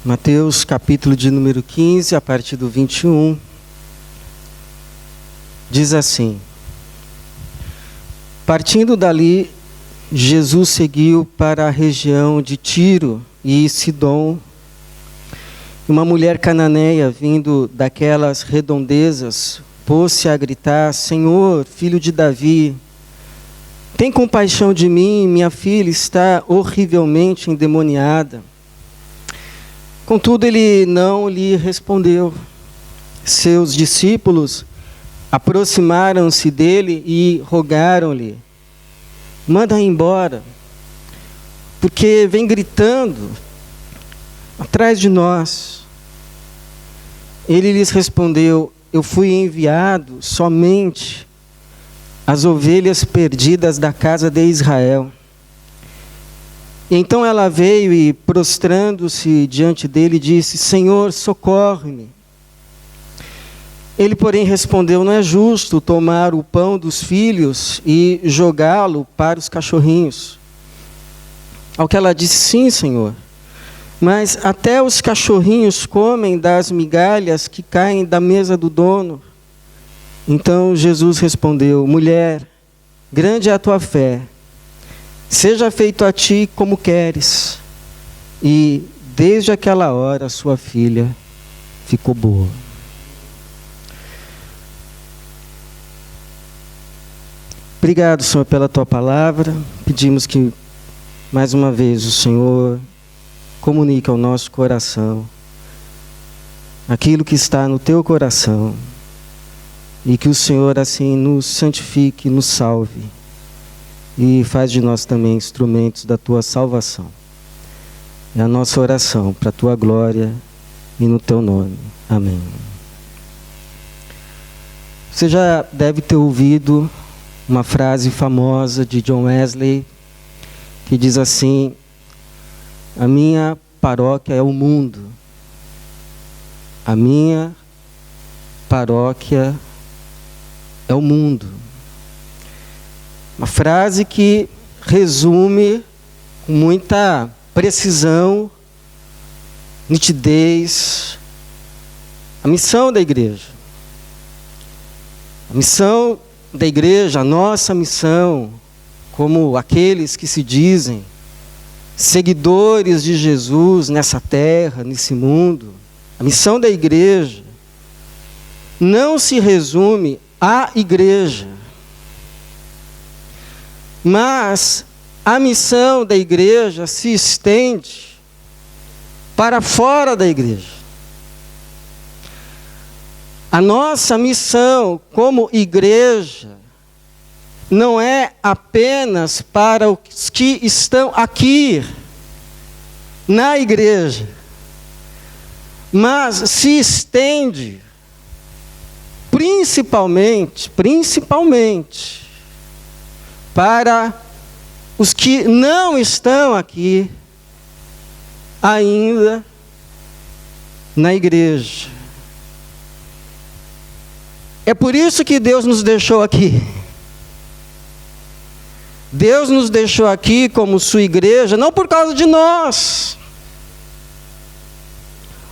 Mateus capítulo de número 15, a partir do 21, diz assim: Partindo dali, Jesus seguiu para a região de Tiro e Sidom. Uma mulher cananeia, vindo daquelas redondezas, pôs-se a gritar: Senhor, filho de Davi, tem compaixão de mim, minha filha está horrivelmente endemoniada. Contudo, ele não lhe respondeu. Seus discípulos aproximaram-se dele e rogaram-lhe: manda embora, porque vem gritando atrás de nós. Ele lhes respondeu: eu fui enviado somente às ovelhas perdidas da casa de Israel. Então ela veio e, prostrando-se diante dele, disse: Senhor, socorre-me. Ele, porém, respondeu: não é justo tomar o pão dos filhos e jogá-lo para os cachorrinhos. Ao que ela disse: sim, Senhor, mas até os cachorrinhos comem das migalhas que caem da mesa do dono. Então Jesus respondeu: mulher, grande é a tua fé, seja feito a ti como queres. E desde aquela hora sua filha ficou boa. Obrigado, Senhor, pela tua palavra. Pedimos que mais uma vez o Senhor comunique ao nosso coração aquilo que está no teu coração, e que o Senhor assim nos santifique, nos salve e faz de nós também instrumentos da tua salvação. É a nossa oração para a tua glória e no teu nome. Amém. Você já deve ter ouvido uma frase famosa de John Wesley, que diz assim: a minha paróquia é o mundo. A minha paróquia é o mundo. Uma frase que resume com muita precisão, nitidez, a missão da igreja. A missão da igreja, a nossa missão, como aqueles que se dizem seguidores de Jesus nessa terra, nesse mundo, a missão da igreja não se resume à igreja, mas a missão da igreja se estende para fora da igreja. A nossa missão como igreja não é apenas para os que estão aqui na igreja, mas se estende principalmente para os que não estão aqui ainda na igreja. É por isso que Deus nos deixou aqui. Deus nos deixou aqui como sua igreja, não por causa de nós,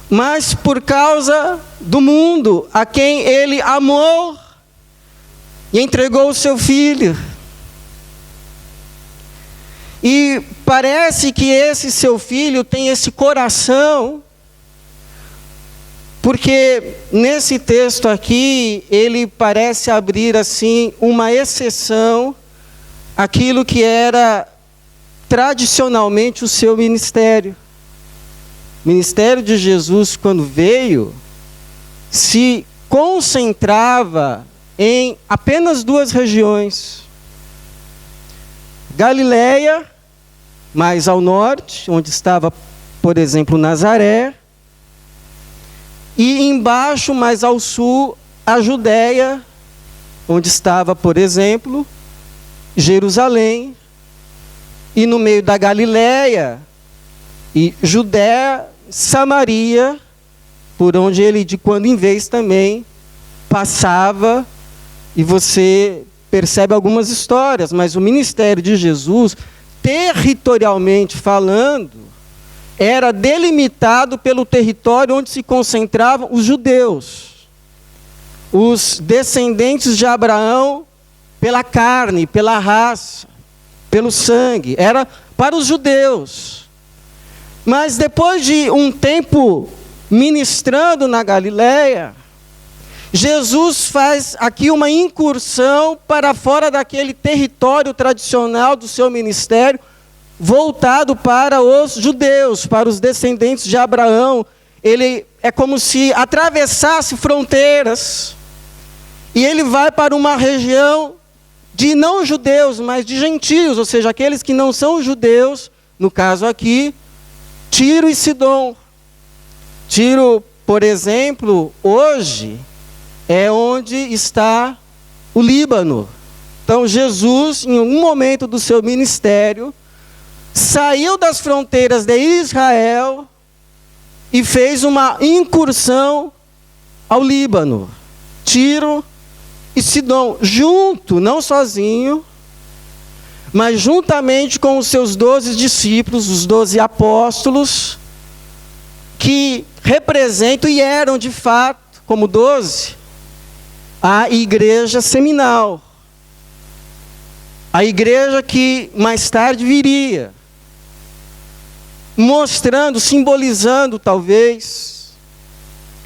mas por causa do mundo, a quem Ele amou e entregou o seu Filho. E parece que esse seu Filho tem esse coração, porque nesse texto aqui, ele parece abrir assim uma exceção àquilo que era tradicionalmente o seu ministério. O ministério de Jesus, quando veio, se concentrava em apenas duas regiões: Galileia, mais ao norte, onde estava, por exemplo, Nazaré, e embaixo, mais ao sul, a Judéia, onde estava, por exemplo, Jerusalém, e no meio da Galileia e Judéia, Samaria, por onde ele de quando em vez também passava, e você percebe algumas histórias, mas o ministério de Jesus, territorialmente falando, era delimitado pelo território onde se concentravam os judeus, os descendentes de Abraão, pela carne, pela raça, pelo sangue. Era para os judeus. Mas depois de um tempo ministrando na Galileia, Jesus faz aqui uma incursão para fora daquele território tradicional do seu ministério, voltado para os judeus, para os descendentes de Abraão. Ele é como se atravessasse fronteiras, e ele vai para uma região de não judeus, mas de gentios, ou seja, aqueles que não são judeus, no caso aqui, Tiro e Sidom. Tiro, por exemplo, hoje é onde está o Líbano. Então Jesus, em um momento do seu ministério, saiu das fronteiras de Israel e fez uma incursão ao Líbano. Tiro e Sidom, junto, não sozinho, mas juntamente com os seus 12 discípulos, os 12 apóstolos, que representam e eram de fato, como 12, a igreja seminal. A igreja que mais tarde viria, mostrando, simbolizando talvez,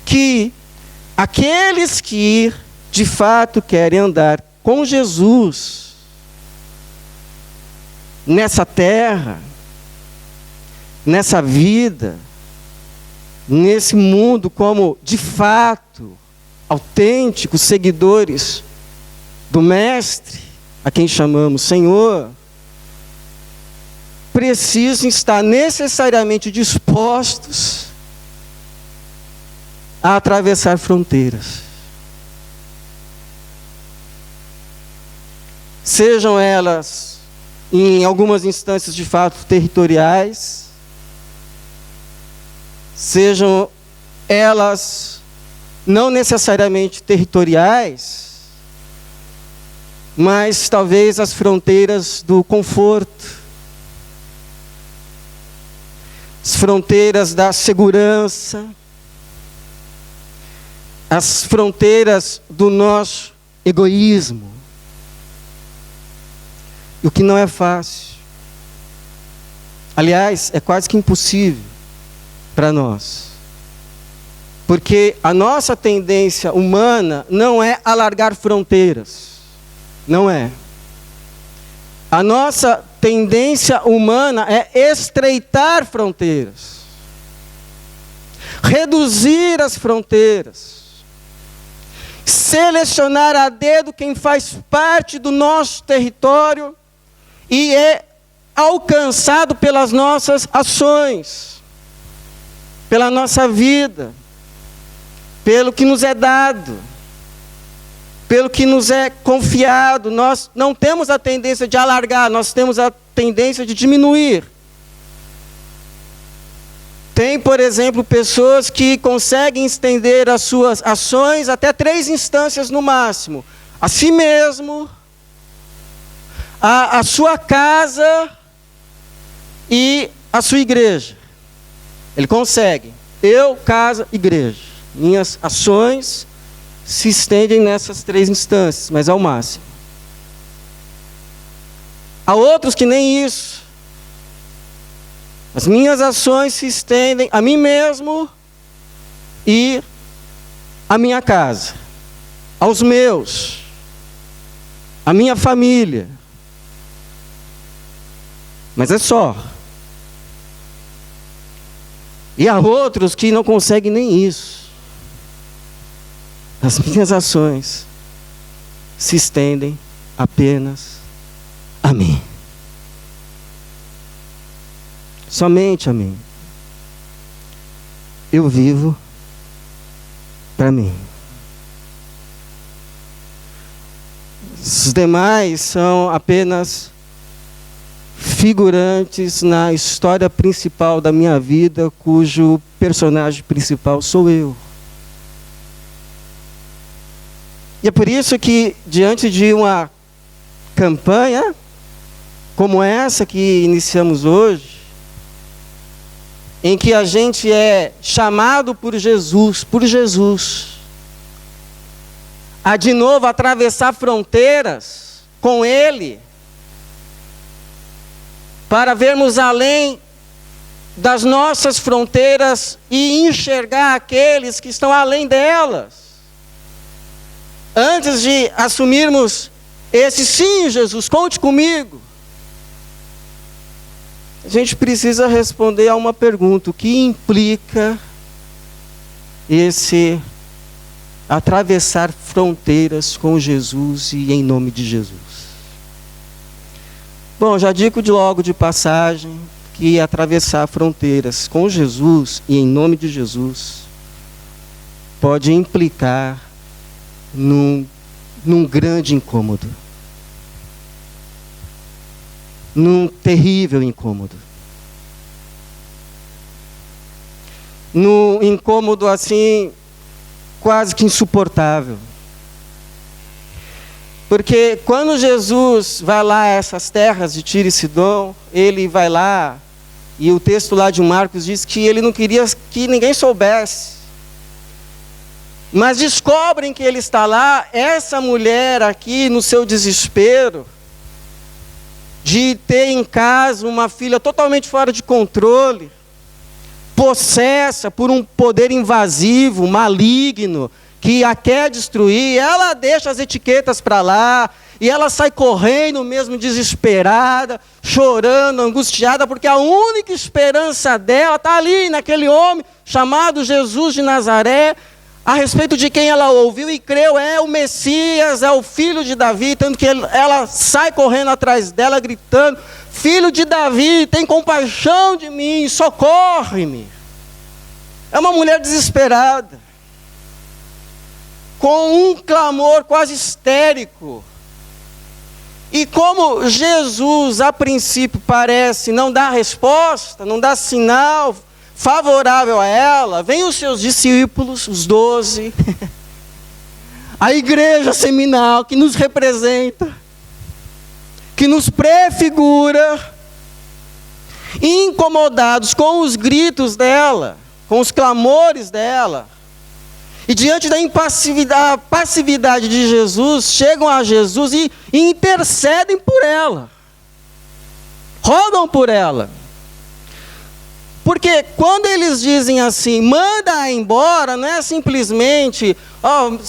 que aqueles que de fato querem andar com Jesus nessa terra, nessa vida, nesse mundo, como de fato autênticos seguidores do Mestre, a quem chamamos Senhor, precisam estar necessariamente dispostos a atravessar fronteiras. Sejam elas, em algumas instâncias de fato, territoriais, sejam elas não necessariamente territoriais, mas talvez as fronteiras do conforto, as fronteiras da segurança, as fronteiras do nosso egoísmo. E o que não é fácil. Aliás, é quase que impossível para nós. Porque a nossa tendência humana não é alargar fronteiras. Não é. A nossa tendência humana é estreitar fronteiras. Reduzir as fronteiras. Selecionar a dedo quem faz parte do nosso território e é alcançado pelas nossas ações, pela nossa vida, pelo que nos é dado, pelo que nos é confiado. Nós não temos a tendência de alargar, nós temos a tendência de diminuir. Tem, por exemplo, pessoas que conseguem estender as suas ações até 3 instâncias no máximo: a si mesmo, a sua casa e a sua igreja. Ele consegue. Eu, casa, igreja. Minhas ações se estendem nessas 3 instâncias, mas ao máximo. Há outros que nem isso. As minhas ações se estendem a mim mesmo e a minha casa, aos meus, a minha família. Mas é só. E há outros que não conseguem nem isso. As minhas ações se estendem apenas a mim. Somente a mim. Eu vivo para mim. Os demais são apenas figurantes na história principal da minha vida, cujo personagem principal sou eu. E é por isso que, diante de uma campanha como essa que iniciamos hoje, em que a gente é chamado por Jesus, a de novo atravessar fronteiras com Ele, para vermos além das nossas fronteiras e enxergar aqueles que estão além delas. Antes de assumirmos esse sim, Jesus, conte comigo, a gente precisa responder a uma pergunta: o que implica esse atravessar fronteiras com Jesus e em nome de Jesus? Bom, já digo logo de passagem que atravessar fronteiras com Jesus e em nome de Jesus pode implicar num grande incômodo, num terrível incômodo, num incômodo assim quase que insuportável. Porque quando Jesus vai lá a essas terras de Tiro e Sidom, ele vai lá, e o texto lá de Marcos diz que ele não queria que ninguém soubesse. Mas descobrem que ele está lá, essa mulher aqui no seu desespero, de ter em casa uma filha totalmente fora de controle, possessa por um poder invasivo, maligno, que a quer destruir, ela deixa as etiquetas para lá, e ela sai correndo mesmo desesperada, chorando, angustiada, porque a única esperança dela está ali, naquele homem chamado Jesus de Nazaré, a respeito de quem ela ouviu e creu, é o Messias, é o filho de Davi, tanto que ela sai correndo atrás dela, gritando: filho de Davi, tem compaixão de mim, socorre-me. É uma mulher desesperada, com um clamor quase histérico. E como Jesus, a princípio, parece não dar resposta, não dar sinal favorável a ela, vem os seus discípulos, os 12, a igreja seminal que nos representa, que nos prefigura, incomodados com os gritos dela, com os clamores dela, e diante da passividade de Jesus, chegam a Jesus e intercedem por ela, rogam por ela. Porque quando eles dizem assim, manda embora, não é simplesmente,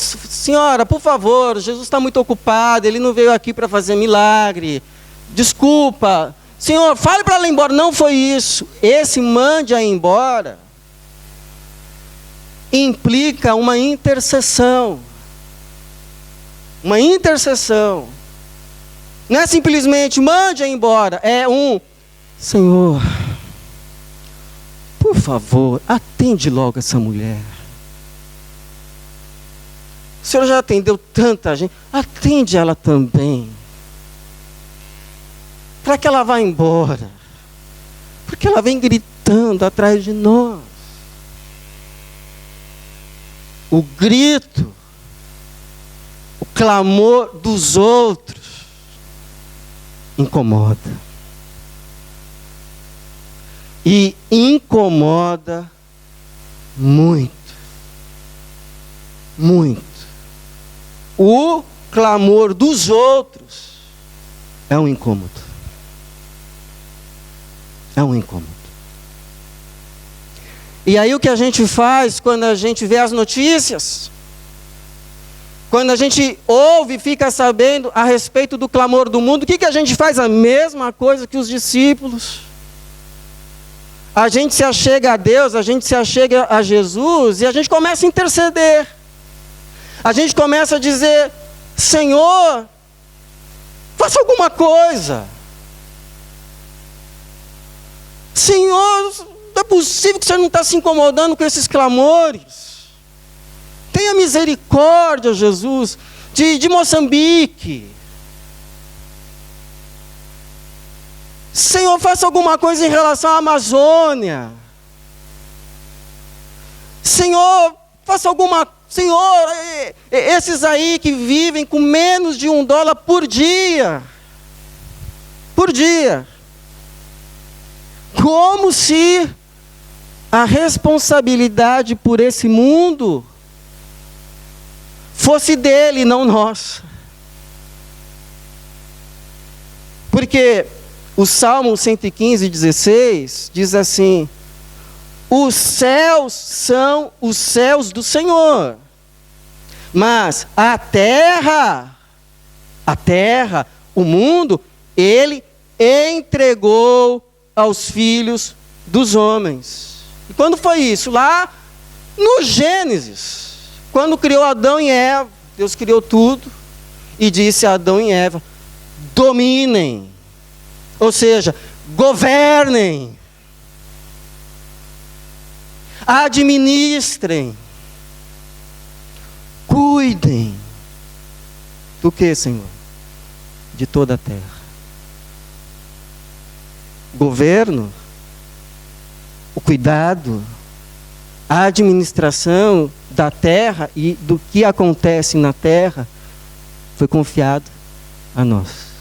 senhora, por favor, Jesus está muito ocupado, ele não veio aqui para fazer milagre, desculpa, senhor, fale para ela ir embora. Não foi isso. Esse mande-a embora implica uma intercessão. Uma intercessão. Não é simplesmente mande-a embora, é Senhor, por favor, atende logo essa mulher. O Senhor já atendeu tanta gente, atende ela também. Para que ela vá embora. Porque ela vem gritando atrás de nós. O grito, o clamor dos outros incomoda. E incomoda muito. Muito. O clamor dos outros é um incômodo. É um incômodo. E aí o que a gente faz quando a gente vê as notícias? Quando a gente ouve e fica sabendo a respeito do clamor do mundo, o que a gente faz? A mesma coisa que os discípulos. A gente se achega a Deus, a gente se achega a Jesus e a gente começa a interceder. A gente começa a dizer: Senhor, faça alguma coisa. Senhor, não é possível que o Senhor não está se incomodando com esses clamores. Tenha misericórdia, Jesus, de Moçambique. Senhor, faça alguma coisa em relação à Amazônia. Senhor, faça alguma... Senhor, esses aí que vivem com menos de $1 por dia. Por dia. Como se a responsabilidade por esse mundo fosse dele, não nossa. Porque o Salmo 115:16 diz assim: os céus são os céus do Senhor, mas a terra, o mundo, ele entregou aos filhos dos homens. E quando foi isso? Lá no Gênesis, quando criou Adão e Eva, Deus criou tudo e disse a Adão e Eva: dominem, ou seja, governem, administrem, cuidem do que, Senhor? De toda a terra. Governo, o cuidado, a administração da terra e do que acontece na terra foi confiado a nós.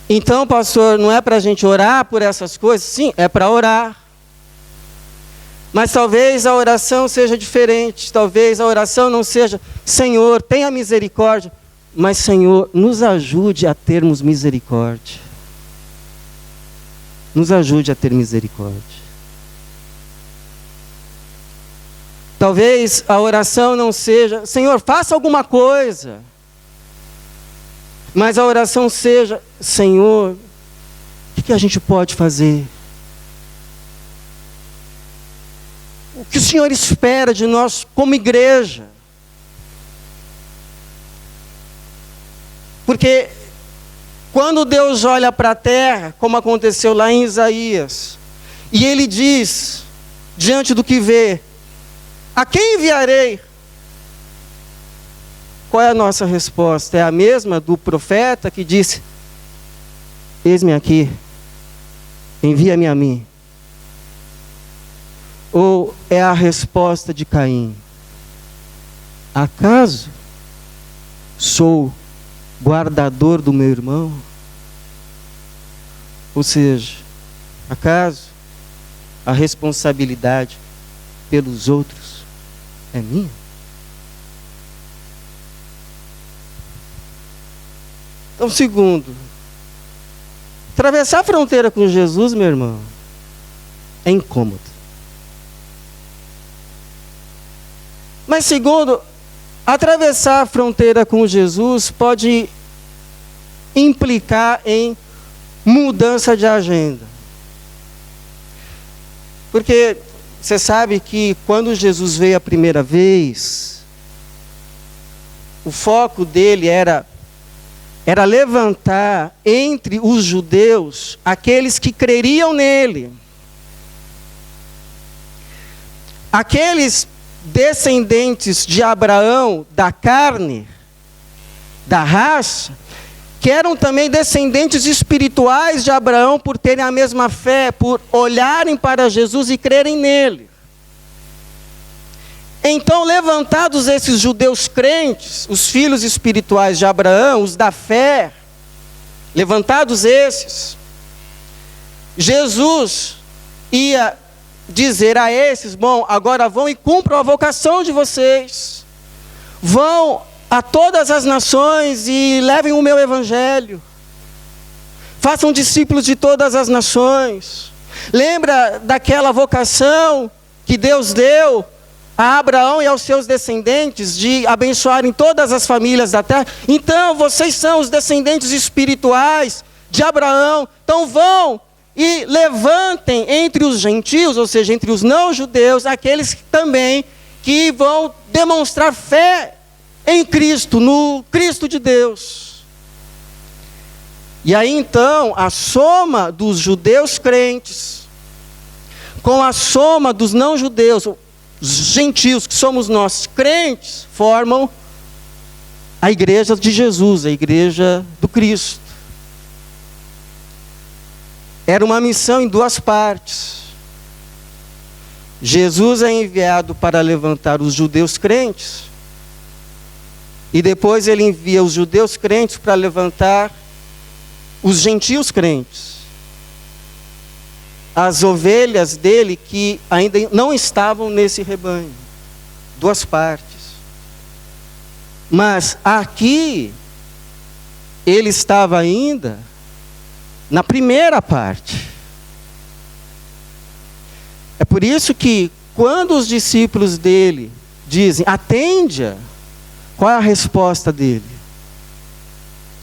Então, pastor, não é para a gente orar por essas coisas? Sim, é para orar. Mas talvez a oração seja diferente. Talvez a oração não seja: Senhor, tenha misericórdia. Mas, Senhor, nos ajude a termos misericórdia. Nos ajude a ter misericórdia. Talvez a oração não seja: Senhor, faça alguma coisa. Mas a oração seja: Senhor, o que a gente pode fazer? O que o Senhor espera de nós como igreja? Porque quando Deus olha para a terra, como aconteceu lá em Isaías, e Ele diz, diante do que vê: a quem enviarei? Qual é a nossa resposta? É a mesma do profeta que disse: eis-me aqui, envia-me a mim? Ou é a resposta de Caim: acaso sou guardador do meu irmão? Ou seja, acaso a responsabilidade pelos outros é minha? Então, segundo, atravessar a fronteira com Jesus, meu irmão, é incômodo. Mas segundo, atravessar a fronteira com Jesus pode implicar em mudança de agenda. Porque você sabe que quando Jesus veio a primeira vez, o foco dele era levantar entre os judeus aqueles que creriam nele. Aqueles descendentes de Abraão, da carne, da raça, que eram também descendentes espirituais de Abraão por terem a mesma fé, por olharem para Jesus e crerem nele. Então, levantados esses judeus crentes, os filhos espirituais de Abraão, os da fé, levantados esses, Jesus ia dizer a esses: bom, agora vão e cumpram a vocação de vocês. Vão a todas as nações e levem o meu evangelho. Façam discípulos de todas as nações. Lembra daquela vocação que Deus deu a Abraão e aos seus descendentes de abençoarem todas as famílias da terra? Então, vocês são os descendentes espirituais de Abraão. Então vão e levantem entre os gentios, ou seja, entre os não-judeus, aqueles também que vão demonstrar fé em Cristo, no Cristo de Deus. E aí então, a soma dos judeus crentes com a soma dos não-judeus, os gentios, que somos nós crentes, formam a igreja de Jesus, a igreja do Cristo. Era uma missão em duas partes. Jesus é enviado para levantar os judeus crentes, e depois ele envia os judeus crentes para levantar os gentios crentes. as ovelhas dele que ainda não estavam nesse rebanho. Duas partes. Mas aqui, ele estava ainda na primeira parte. É por isso que, quando os discípulos dele dizem, atende-a, qual é a resposta dele?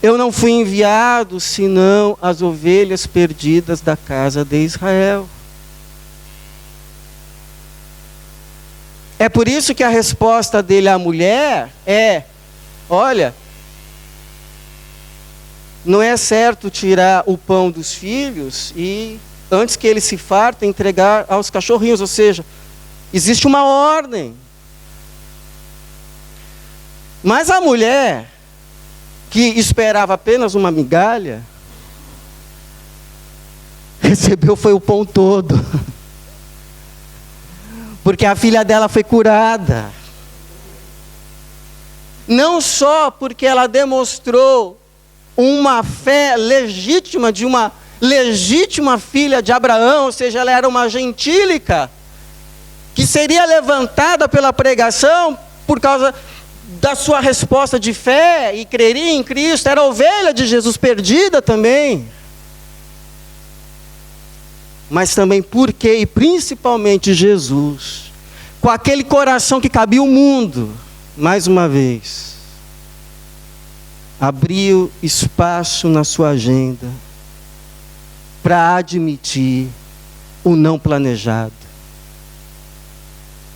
Eu não fui enviado senão as ovelhas perdidas da casa de Israel. É por isso que a resposta dele à mulher é, olha, não é certo tirar o pão dos filhos e, antes que eles se fartem, entregar aos cachorrinhos. Ou seja, existe uma ordem. Mas a mulher, que esperava apenas uma migalha, recebeu foi o pão todo. Porque a filha dela foi curada. Não só porque ela demonstrou uma fé legítima de uma legítima filha de Abraão, ou seja, ela era uma gentílica, que seria levantada pela pregação por causa da sua resposta de fé e creria em Cristo, era ovelha de Jesus perdida também. Mas também porque, e principalmente Jesus, com aquele coração que cabia o mundo, mais uma vez, abriu espaço na sua agenda para admitir o não planejado,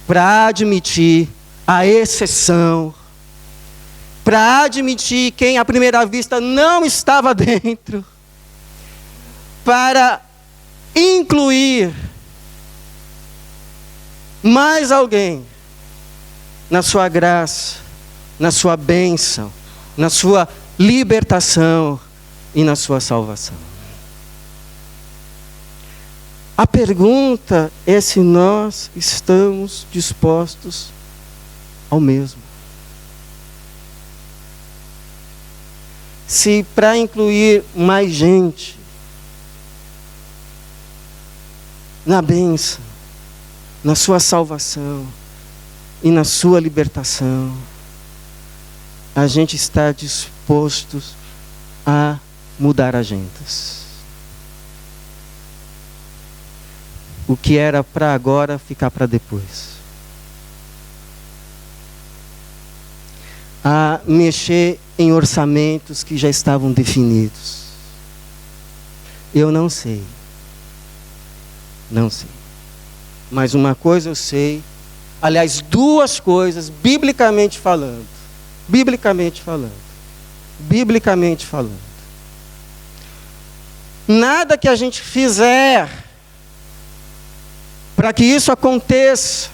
para admitir a exceção, para admitir quem à primeira vista não estava dentro, para incluir mais alguém na sua graça, na sua bênção, na sua libertação e na sua salvação. A pergunta é se nós estamos dispostos ao mesmo. Se para incluir mais gente na bênção, na sua salvação e na sua libertação, a gente está disposto a mudar agendas. O que era para agora ficar para depois. A mexer em orçamentos que já estavam definidos. Eu não sei. Não sei. Mas uma coisa eu sei, aliás, duas coisas, biblicamente falando. Biblicamente falando. Biblicamente falando. Nada que a gente fizer para que isso aconteça,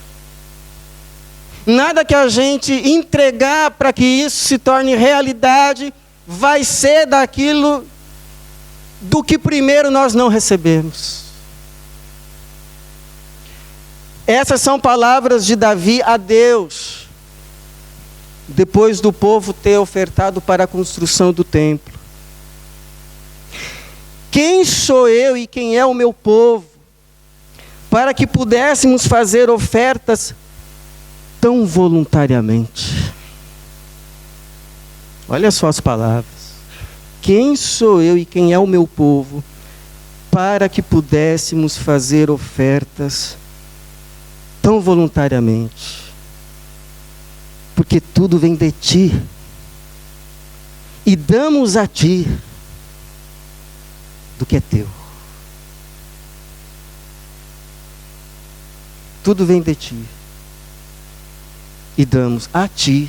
nada que a gente entregar para que isso se torne realidade, vai ser daquilo do que primeiro nós não recebemos. Essas são palavras de Davi a Deus, depois do povo ter ofertado para a construção do templo. Quem sou eu e quem é o meu povo, para que pudéssemos fazer ofertas tão voluntariamente? Olha só as palavras. Quem sou eu e quem é o meu povo, para que pudéssemos fazer ofertas tão voluntariamente? Porque tudo vem de ti, e damos a ti do que é teu. Tudo vem de ti, e damos a ti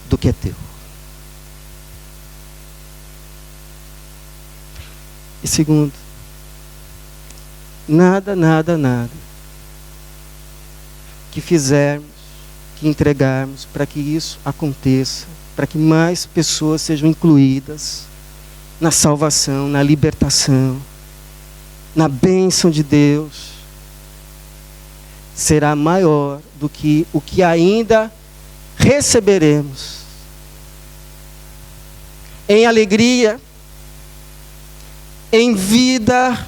do que é teu. E segundo, nada que fizermos, que entregarmos para que isso aconteça, para que mais pessoas sejam incluídas na salvação, na libertação, na bênção de Deus, será maior do que o que ainda receberemos. Em alegria, em vida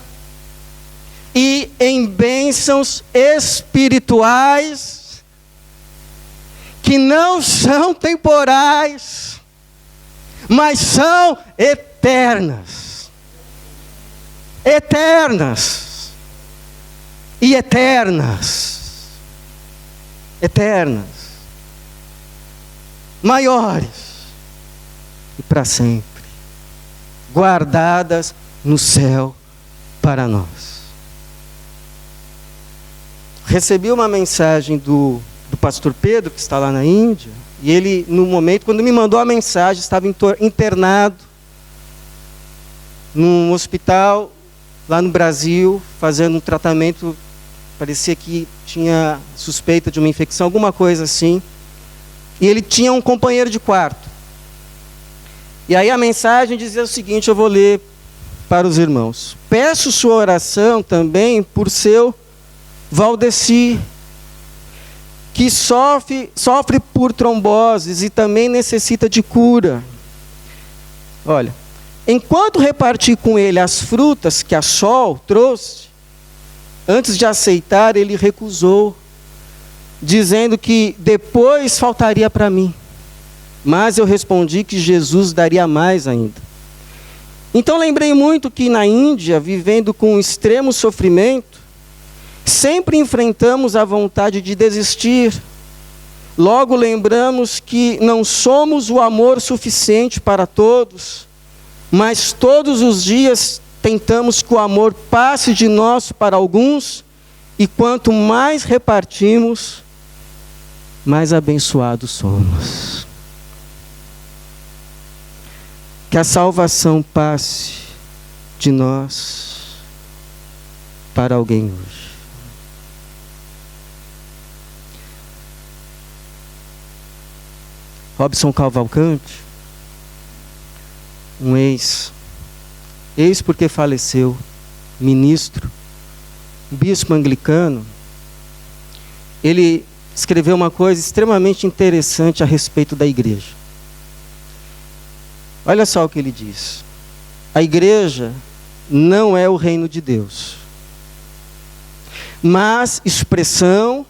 e em bênçãos espirituais que não são temporais, mas são eternas. Eternas. E eternas. Eternas. Maiores. E para sempre. Guardadas no céu para nós. Recebi uma mensagem do pastor Pedro, que está lá na Índia, e ele, no momento, quando me mandou a mensagem, estava internado num hospital lá no Brasil, fazendo um tratamento, parecia que tinha suspeita de uma infecção, alguma coisa assim, e ele tinha um companheiro de quarto. E aí a mensagem dizia o seguinte, eu vou ler para os irmãos. Peço sua oração também por seu Valdeci, que sofre por tromboses e também necessita de cura. Olha, enquanto reparti com ele as frutas que a Sol trouxe, antes de aceitar, ele recusou, dizendo que depois faltaria para mim. Mas eu respondi que Jesus daria mais ainda. Então lembrei muito que na Índia, vivendo com extremo sofrimento, sempre enfrentamos a vontade de desistir. Logo lembramos que não somos o amor suficiente para todos, mas todos os dias tentamos que o amor passe de nós para alguns, e quanto mais repartimos, mais abençoados somos. Que a salvação passe de nós para alguém hoje. Robson Cavalcante, um ex porque faleceu, ministro, bispo anglicano, ele escreveu uma coisa extremamente interessante a respeito da igreja. Olha só o que ele diz. A igreja não é o reino de Deus, mas expressão,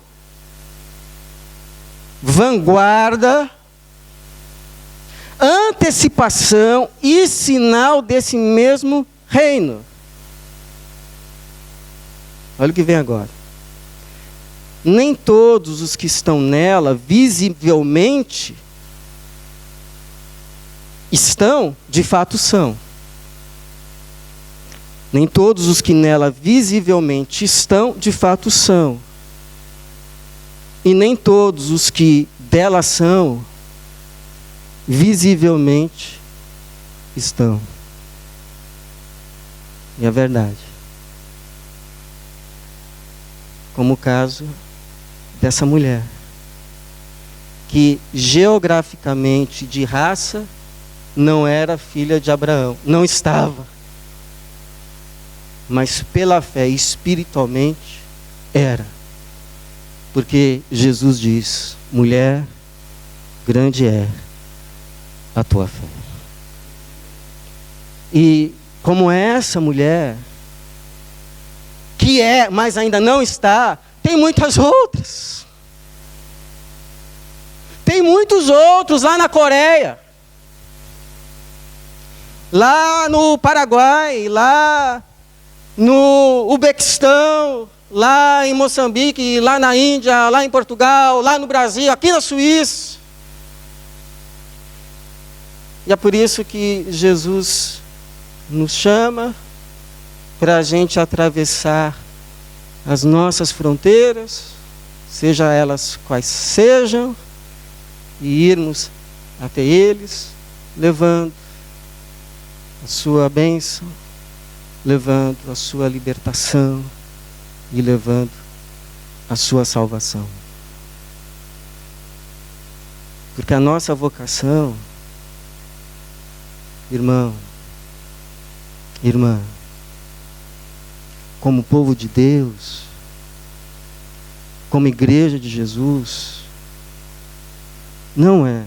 vanguarda, antecipação e sinal desse mesmo reino. Olha o que vem agora. Nem todos os que estão nela visivelmente estão, de fato são. Nem todos os que nela visivelmente estão, de fato são. E nem todos os que dela são, visivelmente estão. E é verdade. Como o caso dessa mulher, que geograficamente, de raça, não era filha de Abraão, não estava. Mas pela fé, espiritualmente, era. Porque Jesus diz, mulher, grande é a tua fé. E como essa mulher, que é, mas ainda não está, tem muitas outras. Tem muitos outros lá na Coreia, lá no Paraguai, lá no Uzbequistão, lá em Moçambique, lá na Índia, lá em Portugal, lá no Brasil, aqui na Suíça. E é por isso que Jesus nos chama para a gente atravessar as nossas fronteiras, seja elas quais sejam, e irmos até eles, levando a sua bênção, levando a sua libertação e levando a sua salvação. Porque a nossa vocação, irmão, irmã, como povo de Deus, como igreja de Jesus, não é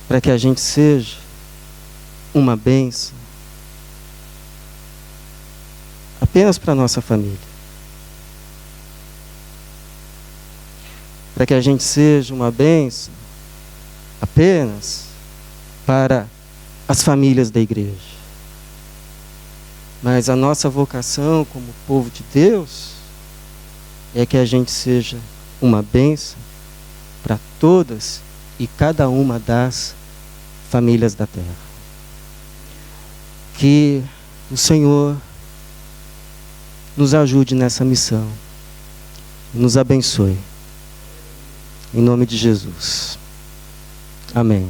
para que a gente seja uma bênção apenas para a nossa família. Para que a gente seja uma bênção apenas para as famílias da igreja. Mas a nossa vocação como povo de Deus é que a gente seja uma bênção para todas e cada uma das famílias da terra. Que o Senhor nos ajude nessa missão, nos abençoe. Em nome de Jesus. Amém.